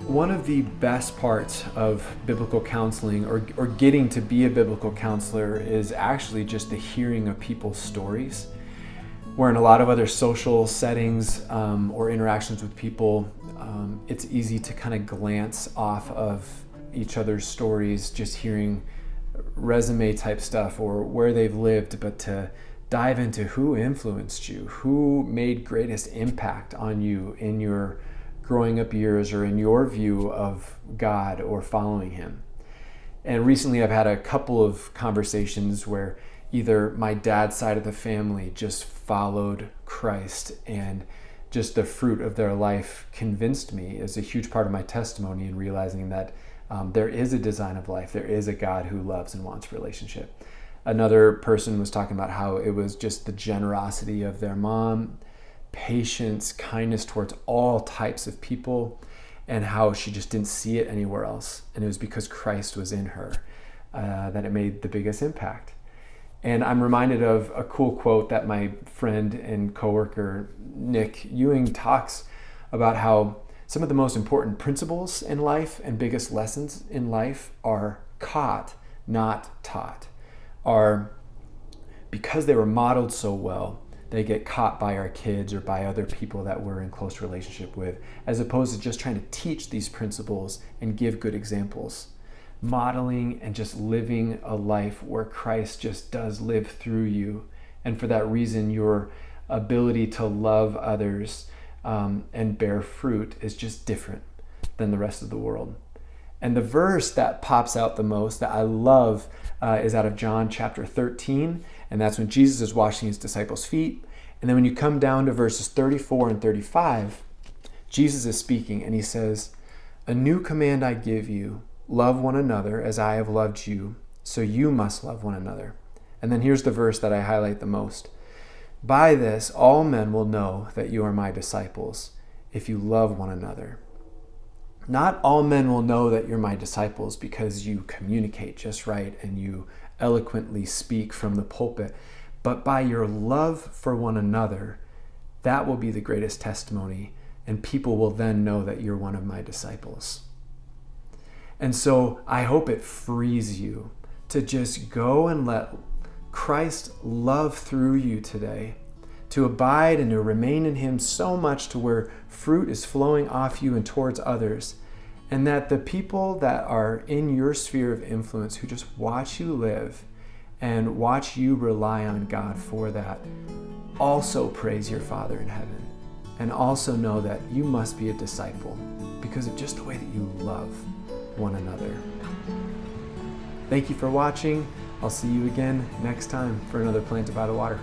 One of the best parts of biblical counseling or getting to be a biblical counselor is actually just the hearing of people's stories. Where in a lot of other social settings or interactions with people, it's easy to kind of glance off of each other's stories, just hearing resume type stuff or where they've lived, but to dive into who influenced you, who made greatest impact on you in your growing up years or in your view of God or following Him. And recently I've had a couple of conversations where either my dad's side of the family just followed Christ and just the fruit of their life convinced me is a huge part of my testimony in realizing that there is a design of life. There is a God who loves and wants relationship. Another person was talking about how it was just the generosity of their mom, patience, kindness towards all types of people, and how she just didn't see it anywhere else. And it was because Christ was in her that it made the biggest impact. And I'm reminded of a cool quote that my friend and coworker, Nick Ewing, talks about how some of the most important principles in life and biggest lessons in life are caught, not taught. Are because they were modeled so well, they get caught by our kids or by other people that we're in close relationship with, as opposed to just trying to teach these principles and give good examples. Modeling and just living a life where Christ just does live through you. And for that reason, your ability to love others and bear fruit is just different than the rest of the world. And the verse that pops out the most that I love is out of John chapter 13. And that's when Jesus is washing his disciples' feet. And then when you come down to verses 34 and 35, Jesus is speaking and he says, "A new command I give you, love one another as I have loved you, so you must love one another." And then here's the verse that I highlight the most. "By this, all men will know that you are my disciples, if you love one another." Not all men will know that you're my disciples because you communicate just right and you eloquently speak from the pulpit, but by your love for one another, that will be the greatest testimony, and people will then know that you're one of my disciples. And so I hope it frees you to just go and let Christ love through you today, to abide and to remain in him so much to where fruit is flowing off you and towards others, and that the people that are in your sphere of influence who just watch you live and watch you rely on God for that also praise your Father in heaven and also know that you must be a disciple because of just the way that you love one another. Thank you for watching. I'll see you again next time for another Planted by the Water.